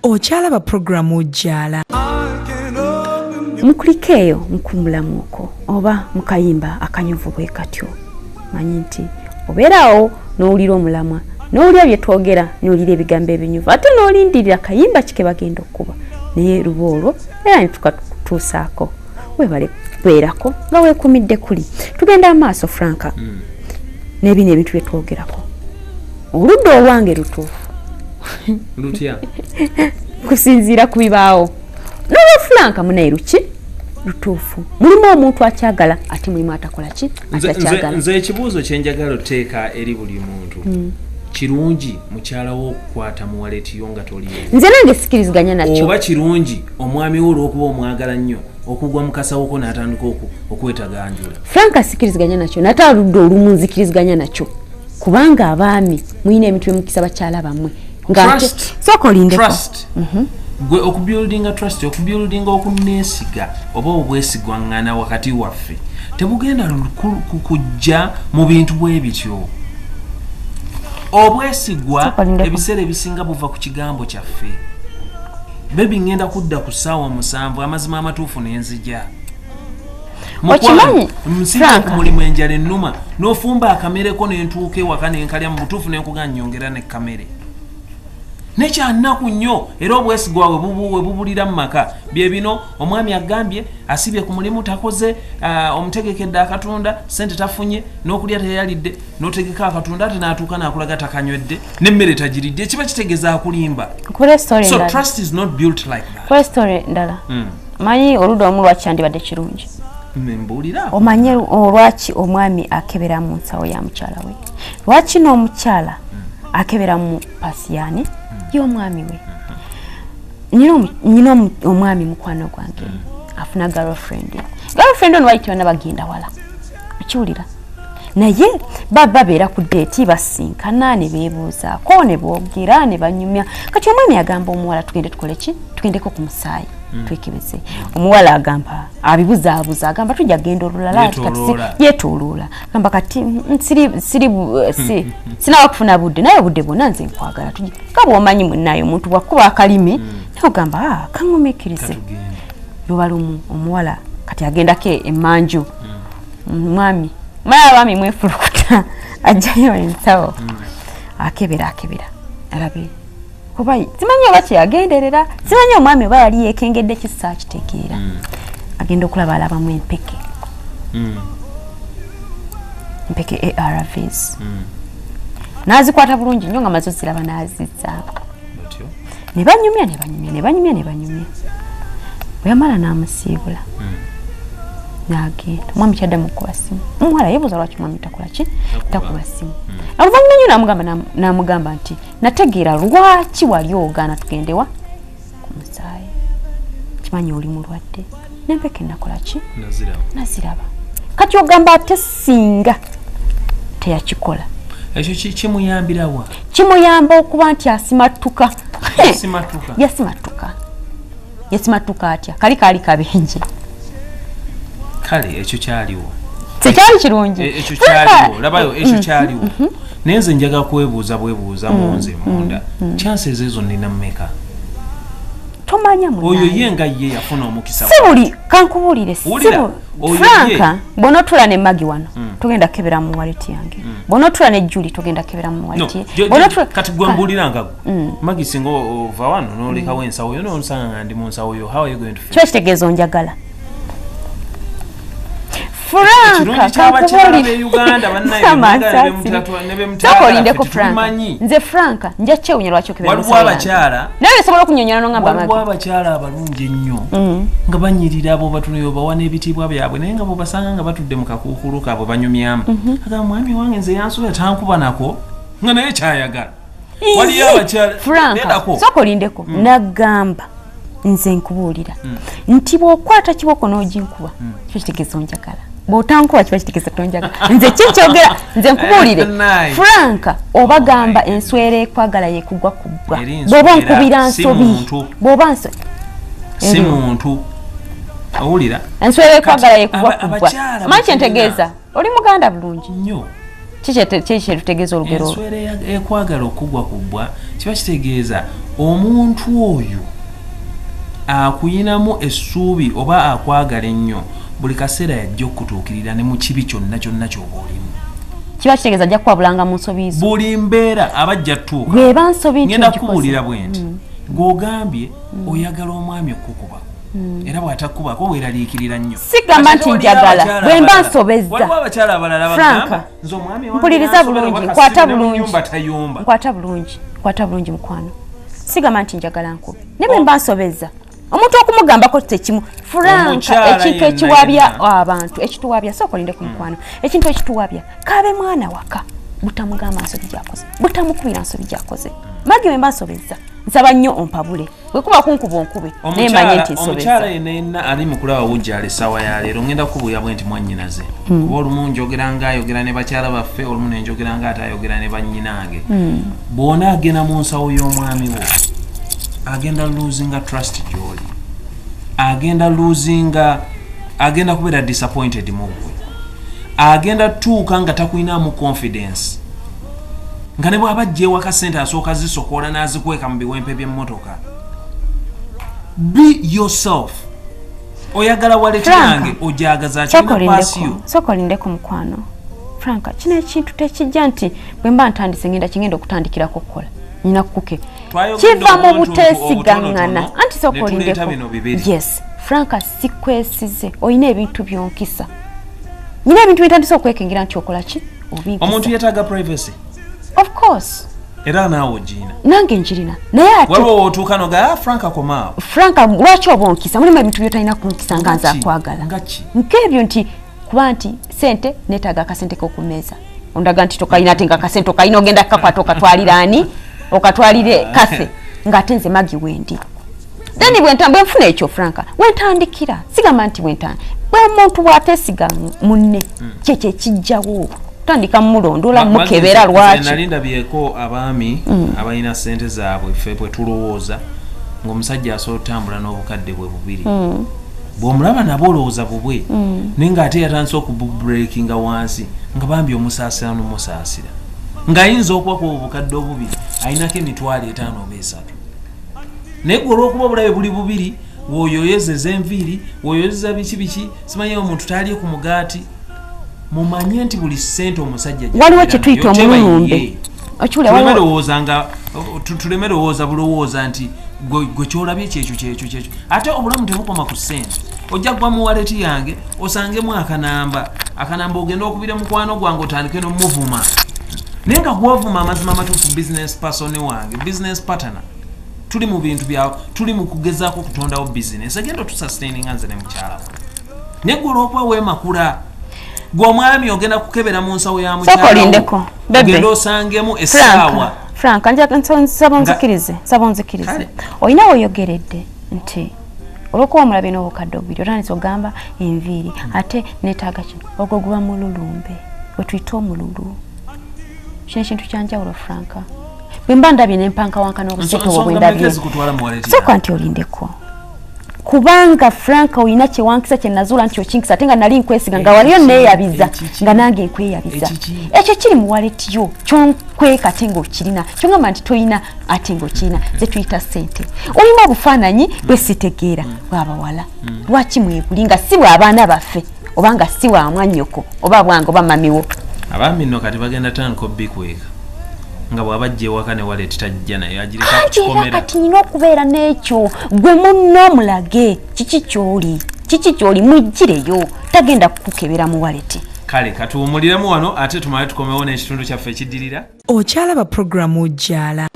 Okyalaba programu Wujjaala. Mukulikeeyo mukumulamuko oba mukayimba akanyuvu bwe katyo. Manyi nti obeerawo n'owulira omulamwa n'owulira bye twogera n'owulira ebigambo ebinyuvu ate n'olindirira kayimba kike bagenda okuba naye luba olwo era netukatuusaako webale kubeerako nga weekumidde kuli tugenda amaaso Franka n'ebino ebintu bye twogerako oludda olwange lutuufu lutya kusinziira ku bibaawo n'olwa Franka munaye luki lutuufu mulimu omuntu akyagala ate mulimu atakola ki atakyagala nze ekibuuzo kyenjagala oteeka eri buli muntu kirungi mukyala wo okukwata muwaletiyo nga toliyo nze nange sikiriziganya nakyo oba kirungi omwami wo olw'okuba omwagala nnyo okugwa mukasawoko n'atandika okwetaganjula Franka sikiriziganya nakyo nate aludde olumu nzikiriziganya nakyo kubanga abaami muyina emitwe mukisa bakyala bammwe sooka olindeko gwe okubuildinga trust okubuildinga okuneesiga oba obwesigwangana wakati waffe tebugenda kujja mu bintu bwe bityo obwesigwa ebiseera ebisinga buva ku kigambo kyaffe bebi ngenda kudda ku ssaawa 7 amazima amatuufu n'enzija okimanyi Franka mulimu enjala ennuma n'ofumba akamereko n'entuuka ewaka n'enkalya mu butuufu n'enkuganya nyongera ne kamere nekyanaku nnyo era obwesigwa we bubulira mu maka bye bino omwami agambye asibye ku mulimu takoze omutegekedde akatunda sente tafunye n'okulya teyalidde n'otegeka akatunda ate n'atuuka n'akulaga takanywedde n'emmere tagiridde kiba kitegeeza akulimba so trust is not built like that kule story ndala manyi oludda omu lwaki yandibadde kirungi mbulira omanyi olwaki omwami akebera mu nsawo ya mukyala we lwaki n'omukyala akebera mu pasiyani y'omwami we nyina omwami mukwano gwange afuna girlfriend ono bayitibwa n'abagenda wala okiwulira naye baba beera ku deeti basinkana ne beebuuzaako ne boogera ne banyumya kati omwami agamba omuwala tugende tukole ki tugendeko ku musaayi twekebeze omuwala agamba abibuzaabuza agamba tujja genda olulala kati yeetooloola agamba kati sinawa kufuna budde naye obudde bwonna nze nkwagala tujja nga bw'omanyi munnayo omuntu bwakuba akalimi naye ogamba kaŋŋumiikirize luba lumu omuwala kati agendako emmanju mwami maya abaami mwefulukuta ajjayo ensawo akebera alabe kuba simanyi oba kyeyagenderera simanyi omwami oba yali yeekengedde kisa kitegeera agenda okulaba alabamu empeke ARVs n'azikwata bulungi nnyo nga maze ziraba n'azizzaako ne banyumya bwe yamala n'amusiibula n'agenda omwami kyaddamu okukuba simu omuwala yeebuuza lwaki omwami takola ki takuba simu oluvannyuma nnyo n'amugamba nti nategeera lwaki wali ogaana tugendewa ku musaayi kimanyi oli mulwadde n'empeke nakola ki naziraba kati ogamba ate singa teyakikola ekyo kimuyambirawa kimuyamba okuba nti asimatuka yasimatuka atya kaali kabenje kale ekyo kyaliwo tekyali kirungi ekyo kyaliwo labayo ekyo kyaliwo naye nze njaga kwebuuza munze munda chances ezo nina mmeka tomanya munaye oyo ye nga ye yafuna omukisa si buli kankubulire Franka bonotula ne magi wano tugenda kebera mu waleti yange bonotula ne Julie tugenda kebera mu waleti bonotula kati gwambulira ngago magi singo ova wano nolekawo ensawo yo n'olusanga ndi mu nsawo yo how are you going to feel kyo kitegeeza njagala Franka kakubulire Uganda bannaye Franka nze Franka nja chewunya lwaki okebera waliwo abakyala naye sobola okunyonyana no ngamba waliwo abakyala abalungi ennyo nga banyirira abo batunuyo bawana ebitiibwa byabwe naye nga bobasanga nga batudde mu kakuukulu kaabwe banyumyamu agamba mwami wange nze yansuula tankuba nako nga naye kyayagala waliyo abakyala Franka soka olindeko nagamba nze nkubuulira nti bw'okwata kiboko n'oginkuba kyo kitegeeza onjagala bw'otankuba kiba kitegeeza tonjagala nze kinkyogera nze nkubuulire Franka obagamba enswera ekwagala yekugwa kubbwa bw'oba nkubira nsobi bw'oba si muntu owulira enswera ekwagala yekugwa kubbwa manyi kyentegeeza oli muganda bulungi nnyo kiki kyetutegeeza olugero enswera ekwagala okugwa kubbwa kiba kitegeeza omuntu oyo akuyinamu essuubi oba akwagala ennyo buli kaseera yajja okutuukirira ne mu kibi kyonna kyonna ky'oba olimu kiba kitegeeza ajja kukwabulanga mu nsobi zo buli mbeera abajja tuuka bweba nsobi ngenda kubuulira bwe nti ng'ogambye oyagala omwami okukubako era bw'atakubako weeraliikirira nnyo sigamba nti njagala bwe mba nsobezza waliwo abakyala abalala bagamba nze omwami mpuliriza bulungi nkwata bulungi mukwano sigamba nti njagala nkubi ne bwe mba nsobezza omuntu okumugambako tekimu Franka ekintu ekiwabya abantu ekituwabya sooka olinde ku mukwano ekintu ekituwabya kaabe mwana waka butamugamba nsobi gyakoze butamukubira nsobi gyakoze magi bwe mba nsobezza nsaba nnyo ompabule bwe kuba kunkuba onkube naye manye nti nsobezza omukyala yenna ali mu kulaba Wujjaala essaawa ya leero ngenda kubuuya bwe nti mwannyinaze kuba olumu njogera ng'ayogera ne bakyala baffe olumu ne njogera ng'atayogera ne bannyinaage bw'ona agenda mu nsawo y'omwami wo agenda losing trust gy'oli agenda kubeera disappointed mu gwe agenda tuuka nga takulinamu confidence nga ne bw'aba ajja ewaka ssente asooka zisokoola n'azikweka mu biwempe by'emmotoka. Be yourself. Oyagala waleti yange ojagaza kina pasiyo sokolinde ku mukwano Franka kino ekintu tekijja nti bwe mba ntandise ngenda okutandikirako okukola nina kuke kiva mu buteesigangana anti sokolindeko yes Franka sikwesize oyina ebintu byonkisa nina ebintu bitandise okwekengera nti okola ki omuntu yetaaga privacy of course era naawe ogina nange njirina naye ate waliwo otuuka noga Franka komaawo Franka lwaki oba onkisa mulimu ebintu byotalina kunkisa nga nze akwagala nk'ebyo nti kuba nti sente neetaaga akasente k'okumeeza ondaga nti tokayina ate nga akasente okayina ogenda kakwata okatwalira ani okatwalire kase ng'ate nze magi wendi then bwe nfuna ekyo Franka wentandikira sigamba nti bwe omuntu bw'ateesiga munne kyekyo ekijjawo tandika mulondola mukebera lwaki nalinda byeko abaami abalina sente zaabwe ffe bwe tulowooza ng'omusajja asobola otambula n'obukadde bwe bubiri bw'omulaba nabo olowooza bubwe naye ng'ate yatandise okububreakinga wansi nga bambi omusaasira n'omusaasira ng'ayinza okubakuba obukadde obubiri ayinako emitwalo 5 oba 3 naye gwe olw'okuba obulabe buli bubiri w'oyoyezeza enviiri w'oyoyezeza biki simanyi omuntu taalye ku mugaati mumanye nti buli sente omusajja waliwo kye tuyita omululumbe tuleme lowooza bulowooza nti gwe kyolabye kyekyo ate obulamu tebukoma ku sente ojja kuba mu waleti yange osangemu akanamba ogenda okubira mukwano gwange otandike n'omuvuma naye nga gwovuma amazima amatuufu business person wange business partner tuli mu bintu byawe tuli mu kugezaako okutondawo business agenda otusustaininga nze ne mukyala naye gwe olw'okuba weemakula gw'omwami ogenda kukebera mu nsawo ya mukyala ogenda osangemu essaawa Franka nsaba onzikirize olina weoyogeredde nti olw'okuba omulabye n'obukadde obubiri otandise ogamba enviiri ate neetaaga kino ogwo guba mululumbe we tuyita omululu kino ekintu kyanjawulo Franka bwe mba ndabye nempankawanka n'obuseke obwo bwe ndabye sooka nti olindeko kubanga Franka olina kyewankisa kye nazuula nti okinkisa ate nga nali nkwesiga nga waliyo neeyabiza nga nange nkweyabiza ekyo kiri mu waleti yo kyonkweka ate ng'okirina kyongamba nti toyina ate ng'okirina ze tuyita ssente olina obufaananyi bwe sitegeera bw'abawala lwaki mwebuli nga si bw'abaana baffe oba nga si bwa mwannyoko oba bwange oba mamiwo abaami nno kati bagenda tandika obbikweka nga bw'abajja ewaka ne waleti tajja naye agireka kukikomera kati nina okubeera n'ekyo gwe munno mulage kiki kyoli mujjireyo tagenda kukukebera mu waleti kale katuwumuliremu wano ate tumale tukomewo n'ekitundu kyaffe ekiddirira okyalaba puroguramu Wujjaala.